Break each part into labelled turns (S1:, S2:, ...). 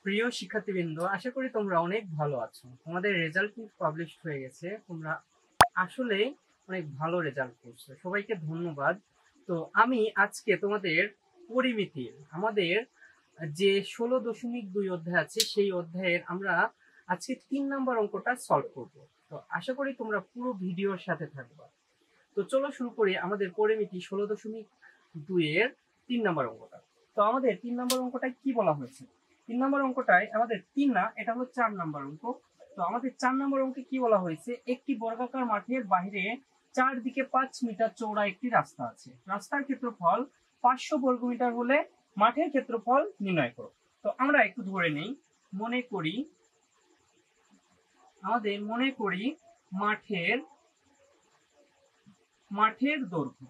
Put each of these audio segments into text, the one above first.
S1: প্রিয় শিক্ষার্থীবৃন্দ, আশা করি তোমরা অনেক ভালো আছো। তোমাদের রেজাল্ট কিন্তু পাবলিশড হয়ে গেছে। তোমরা আসলে অনেক ভালো রেজাল্ট করছো, সবাইকে ধন্যবাদ। তো আমি আজকে তোমাদের পরিমিতির আমাদের যে 16.2 অধ্যায় আছে সেই অধ্যায়ের আমরা আজকে 3 নম্বর অঙ্কটা সলভ করব। তো আশা করি তোমরা পুরো ভিডিওর সাথে থাকবা। তো চলো শুরু করি আমাদের পরিমিতি 16.2 এর 3 নম্বর অঙ্কটা। তো আমাদের 3 নম্বর অঙ্কটায় কি বলা হয়েছে? 3 নম্বর অঙ্কটায় আমাদের 3 না, এটা হলো 4 নম্বর অঙ্ক। তো আমাদের 4 নম্বর অঙ্কে কি বলা হয়েছে? একটি বর্গাকার মাঠের বাইরে চারদিকে 5 মিটার চওড়া একটি রাস্তা আছে। রাস্তার ক্ষেত্রফল 500 বর্গমিটার হলে মাঠের ক্ষেত্রফল নির্ণয় করো। তো আমরা একটু ধরে নেই, মনে করি মাঠের দৈর্ঘ্য,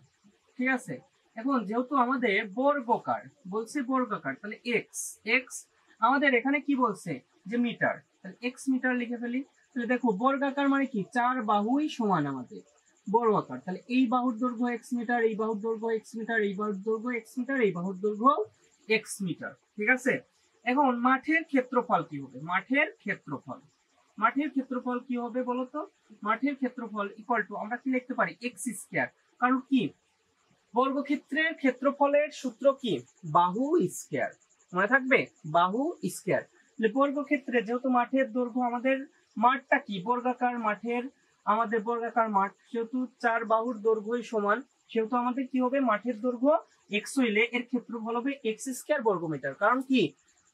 S1: ঠিক আছে। এখন যেহেতু আমাদের বর্গাকার বলছে, বর্গাকার তাহলে এক্স এক্স আমাদের এখানে কি বলছে যে মিটার, তাহলে এক্স মিটার লিখে ফেলি। তাহলে দেখো বর্গাকার মানে কি, চার বাহুই সমান আমাদের বর্গাকার। তাহলে এই বাহুর দৈর্ঘ্য এক্স মিটার, এই বাহুর দৈর্ঘ্য এক্স মিটার, এই বাহুর দৈর্ঘ্য এক্স মিটার, এই বাহুর দৈর্ঘ্য এক্স মিটার, ঠিক আছে। এখন মাঠের ক্ষেত্রফল কি হবে? মাঠের ক্ষেত্রফল কি হবে বলতো? মাঠের ক্ষেত্রফল ইকুয়াল টু আমরা কি লিখতে পারি? X square. কারণ কি, বর্গক্ষেত্রের ক্ষেত্রফলের সূত্র কি? বাহু স্কয়ার, মনে থাকবে, বাহু স্কয়ার। বর্গক্ষেত্রে যেহেতু মাঠের দৈর্ঘ্য, আমাদের মাঠটা কি বর্গাকার, আমাদের বর্গাকার মাঠ, সেহেতু চার বাহুর দৈর্ঘ্যই সমান, সেহেতু আমাদের কি হবে? মাঠের দৈর্ঘ্য এক্স হইলে এর ক্ষেত্রফল হবে এক্স স্কয়ার বর্গমিটার। কারণ কি,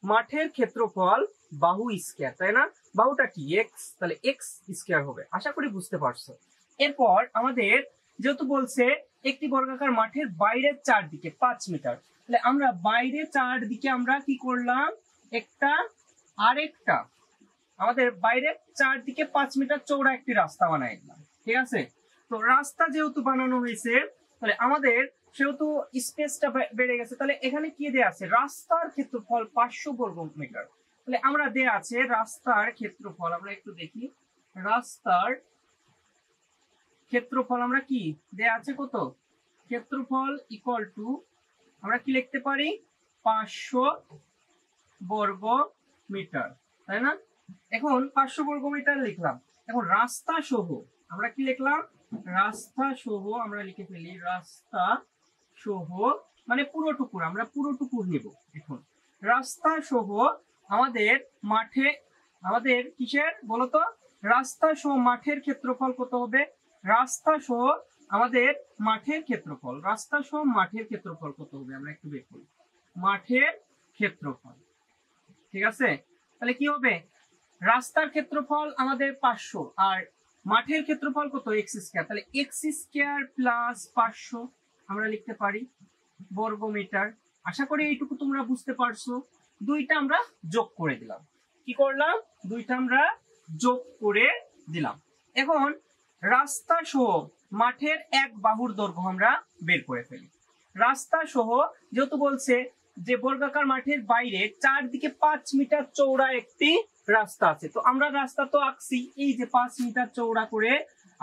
S1: মাঠের ক্ষেত্রফল বাহু স্কয়ার, তাই না? বাহুটা কি এক্স, তাহলে এক্স স্কয়ার হবে। আশা করি বুঝতে পারছো। এরপর আমাদের যেহেতু বলছে একটি বর্গাকার মাঠের বাইরের চারদিকে 5 মিটার, তাহলে আমরা বাইরে চারদিকে আমরা কি করলাম? আরেকটা আমাদের বাইরে চারদিকে 5 মিটার চওড়া একটি রাস্তা বানাই দিলাম, ঠিক আছে। তো রাস্তা যেহেতু বানানো হয়েছে, তাহলে আমাদের সেহেতু স্পেসটা বেড়ে গেছে। তাহলে এখানে কি দেয়া আছে? রাস্তার ক্ষেত্রফল 500 বর্গ মিটার। তাহলে আমরা দেয়া আছে রাস্তার ক্ষেত্রফল, আমরা একটু দেখি। রাস্তার ক্ষেত্রফল আমরা কি দেয়া আছে? কত? ক্ষেত্রফল ইকুয়াল টু আমরা কি লিখতে পারি? 500 বর্গ মিটার, তাই না? এখন 500 বর্গ মিটার লিখলাম। এখন রাস্তা সহ আমরা কি লিখলাম? রাস্তা সহ আমরা লিখে ফেলি, রাস্তা সহ মানে পুরোটুকুর, আমরা পুরোটুকুর নিব। এখন রাস্তা সহ আমাদের মাঠে, আমাদের কিসের বলতো? রাস্তা সহ মাঠের ক্ষেত্রফল কত হবে? রাস্তা সহ আমাদের মাঠের ক্ষেত্রফল, রাস্তা সহ মাঠের ক্ষেত্রফল কত হবে? আমরা একটু বের করি। মাঠের ক্ষেত্রফল, ঠিক আছে। তাহলে কি হবে? রাস্তার ক্ষেত্রফল আমাদের 500 আর মাঠের ক্ষেত্রফল কত? X square. তাহলে এক্স স্কয়ার প্লাস 500 আমরা লিখতে পারি বর্গ মিটার। আশা করি এইটুকু তোমরা বুঝতে পারছো। দুইটা আমরা যোগ করে দিলাম। কি করলাম? দুইটা আমরা যোগ করে দিলাম। এখন রাস্তা সহ মাঠের এক বাহুর দৈর্ঘ্য আমরা বের করে ফেলি। রাস্তা সহ যেহেতু বলছে যে বর্গাকার মাঠের বাইরে চারদিকে 5 মিটার চওড়া একটি রাস্তা আছে, তো আমরা রাস্তা তো আঁকছি, এই যে 5 মিটার চওড়া করে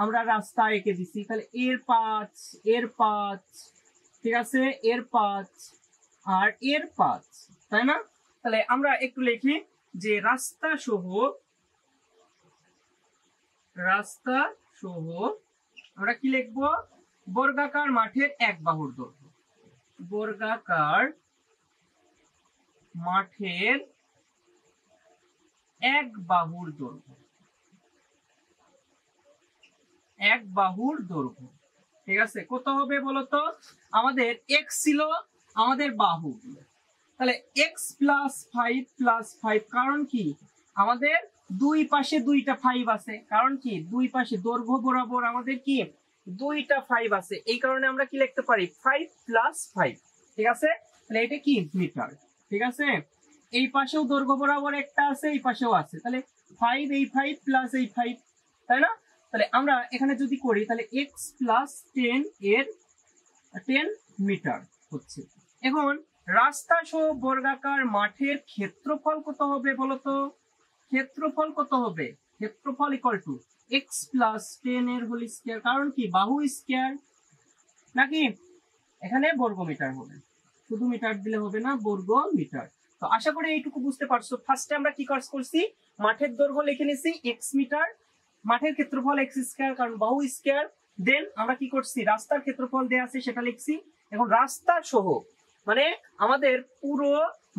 S1: আমরা রাস্তা এঁকে দিছি। তাহলে এর 5, ঠিক আছে, এর 5 আর এর 5, তাই না? তাহলে আমরা একটু লিখি যে রাস্তা সহ আমরা কি লিখবো? বর্গাকার মাঠের এক বাহুর দৈর্ঘ্য, বর্গাকার মাঠের এক বাহুর দৈর্ঘ্য, ঠিক আছে। কত হবে বলতো? আমাদের x ছিল আমাদের বাহু, তাহলে x প্লাস 5, কারণ কি আমাদের দুই পাশে দুইটা 5 আছে, কারণ কি দুই পাশে দৈর্ঘ্য বরাবর আমাদের কি দুইটা 5 আছে, এই কারণে আমরা কি লিখতে পারি? 5 প্লাস 5, ঠিক আছে। তাহলে এটা কি মিটার, ঠিক আছে। এই পাশেও দৈর্ঘ্য বরাবর একটা আছে, এই পাশেও আছে, তাহলে 5 এই 5 প্লাস এই 5, তাই না? তাহলে আমরা এখানে যদি করি তাহলে x প্লাস 10 এর 10 মিটার হচ্ছে। এখন রাস্তা সহ বর্গাকার মাঠের ক্ষেত্রফল কত হবে বলতো? ক্ষেত্রফল কত হবে? ক্ষেত্রফল ইকুয়াল টু x প্লাস 10 এর হোল স্কয়ার, কারণ কি বাহু স্কয়ার, নাকি এখানে বর্গ মিটার হবে, শুধু মিটার দিলে হবে না, বর্গ মিটার। তো আশা করি এইটুকু বুঝতে পারছো। ফার্স্টে আমরা কি কাজ করছি, মাঠের দৈর্ঘ্য লিখে নিছি এক্স মিটার, মাঠের ক্ষেত্রফল এক্স স্কয়ার কারণ বাহু স্কয়ার। দেন আমরা কি করছি, রাস্তার ক্ষেত্রফল দেয়া আছে সেটা লিখছি। এখন রাস্তা সহ মানে আমাদের পুরো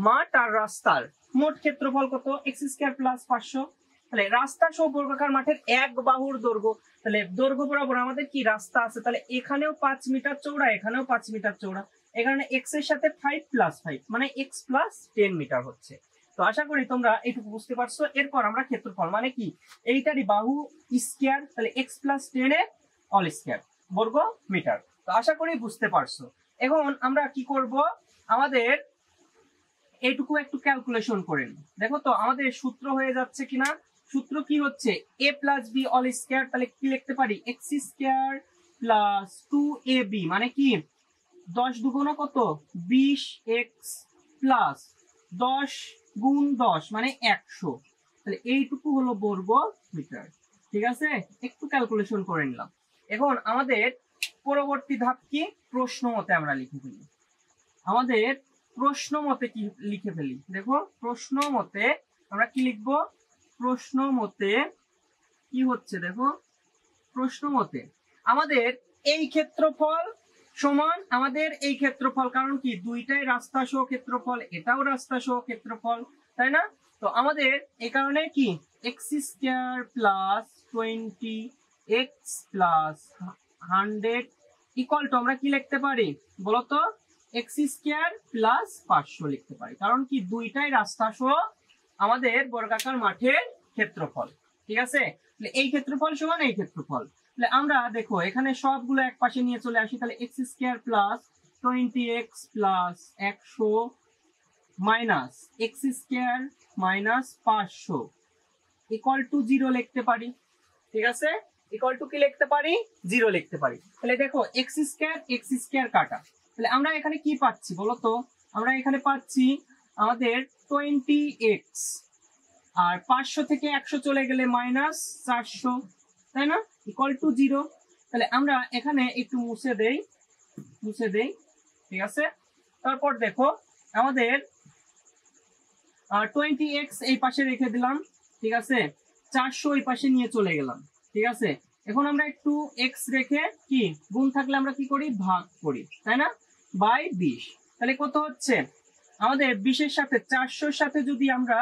S1: মাঠ আর রাস্তার মোট ক্ষেত্রফল কত, এক্স স্কয়ার প্লাস 500। তাহলে রাস্তা সহ বর্গাকার মাঠের এক বাহুর দৈর্ঘ্য, তাহলে দৈর্ঘ্য বরাবর আমাদের কি রাস্তা আছে, তাহলে এখানেও 5 মিটার চৌড়া, এখানেও 5 মিটার চৌড়া, এখানে এক্স এর সাথে 5 প্লাস 5 মানে এক্স প্লাস 10 মিটার হচ্ছে। তো আশা করি তোমরা এইটুকু বুঝতে পারছো। এরপর আমরা ক্ষেত্রফল মানে কি, এইটারই বাহু স্কয়ার, তাহলে এক্স প্লাস 10 এর অল স্কয়ার বর্গ মিটার। তো আশা করি বুঝতে পারছো। এখন আমরা কি করব, আমাদের এইটুকু একটু ক্যালকুলেশন করে নিই। দেখো তো আমাদের সূত্র হয়ে যাচ্ছে কিনা, সূত্র কি হচ্ছে a plus b whole square, তাহলে কি লিখতে পারি এক্স স্কয়ার প্লাস 2ab মানে কি 10 দুগুণ কত 20 এক্স প্লাস 10 গুণ 10 মানে 100, তাহলে এইটুকু হলো বর্গ মিটার। ঠিক আছে, একটু ক্যালকুলেশন করে নিলাম। এখন আমাদের পরবর্তী ধাপ কি, প্রশ্ন মতে আমরা লিখে ফেলি। আমাদের প্রশ্ন মতে কি লিখে ফেলি, দেখো প্রশ্ন মতে আমরা কি লিখবো, প্রশ্ন মতে কি হচ্ছে, দেখো প্রশ্ন মতে আমাদের এই ক্ষেত্রফল সমান আমাদের এই ক্ষেত্রফল, কারণ কি দুইটাই রাস্তা সহ ক্ষেত্রফল, এটাও রাস্তা সহ ক্ষেত্রফল, তাই না? তো আমাদের এই কারণে কি x square plus 20 x plus 100 equal to আমরা কি লিখতে পারি বলতো, এক্স স্কয়ার প্লাস 500 লিখতে পারি, কারণ কি দুইটাই রাস্তা সহ আমাদের বর্গাকার মাঠের ক্ষেত্রফল। ঠিক আছে, এই ক্ষেত্রফল সমান এই ক্ষেত্রফল, তাহলে আমরা দেখো এখানে সবগুলো এক পাশে নিয়ে চলে আসি, তাহলে x square plus 20x plus 100 minus x square minus 500 equal to 0 লিখতে পারি। ঠিক আছে, ইকুয়াল টু কি লিখতে পারি, 0 লিখতে পারি। তাহলে দেখো এক্স স্কয়ার কাটা, তাহলে আমরা এখানে কি পাচ্ছি বলতো, আমরা এখানে পাচ্ছি আমাদের 20x আর 500 থেকে 100 চলে গেলে মাইনাস 400, তাই না, ইকুয়াল টু 0। তাহলে আমরা এখানে একটু মুছে দেই। ঠিক আছে, তারপর দেখো আমাদের 20x এই পাশে রেখে দিলাম। ঠিক আছে, 400 এই পাশে নিয়ে চলে গেলাম। ঠিক আছে, এখন আমরা একটু x রেখে কি গুণ থাকলে আমরা কি করি ভাগ করি, তাই না, বাই 20। তাহলে কত হচ্ছে আমাদের 20 এর সাথে 400 এর সাথে যদি আমরা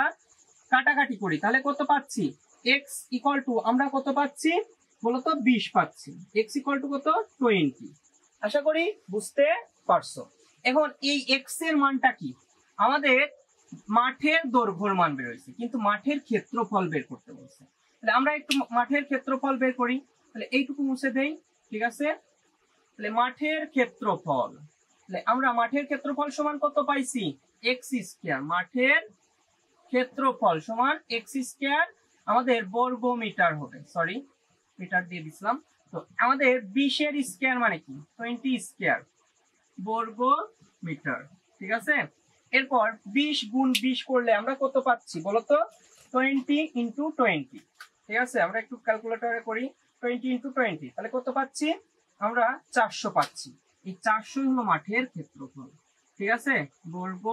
S1: কাটাকাটি করি তাহলে কত পাচ্ছি, x ইকুয়াল টু আমরা কত পাচ্ছি বলতো 20 পাচ্ছি, x ইকুয়াল টু কত 20। আশা করি বুঝতে পারছো। এখন এই x এর মানটা কি, আমাদের মাঠের দৈর্ঘ্যের মান বের হয়েছে কিন্তু মাঠের ক্ষেত্রফল বের করতে বলছে, তাহলে আমরা একটু মাঠের ক্ষেত্রফল বের করি। তাহলে এইটুকু মুছে দেই। ঠিক আছে, তাহলে মাঠের ক্ষেত্রফল, তাহলে আমরা মাঠের ক্ষেত্রফল সমান কত পাইছি এক্স স্কয়ার, মাঠের ক্ষেত্রফল সমান এক্স স্কয়ার আমাদের বর্গ মিটার হবে, সরি মিটার দিয়ে দিছিলাম। তো আমাদের 20 এর স্কয়ার মানে কি 20 স্কয়ার বর্গ মিটার। ঠিক আছে, এরপর 20 গুণ 20 করলে আমরা কত পাচ্ছি বলতো 20 ইন্টু 20। ঠিক আছে, আমরা একটু ক্যালকুলেটরে করি 20 ইন্টু 20, তাহলে কত পাচ্ছি আমরা 400 পাচ্ছি। এই 400 হলো মাঠের ক্ষেত্রফল। ঠিক আছে, বর্গ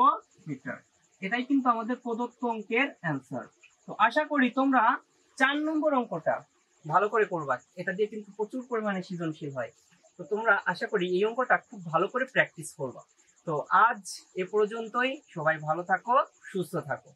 S1: মিটার। এটাই কিন্তু আমাদের প্রদত্ত অঙ্কের অ্যান্সার। তো আশা করি তোমরা 4 নম্বর অঙ্কটা ভালো করে করবা, এটা দিয়ে কিন্তু প্রচুর পরিমাণে সৃজনশীল হয়। তো তোমরা আশা করি এই অঙ্কটা খুব ভালো করে প্র্যাকটিস করবা। তো আজ এ পর্যন্তই, সবাই ভালো থাকো, সুস্থ থাকো।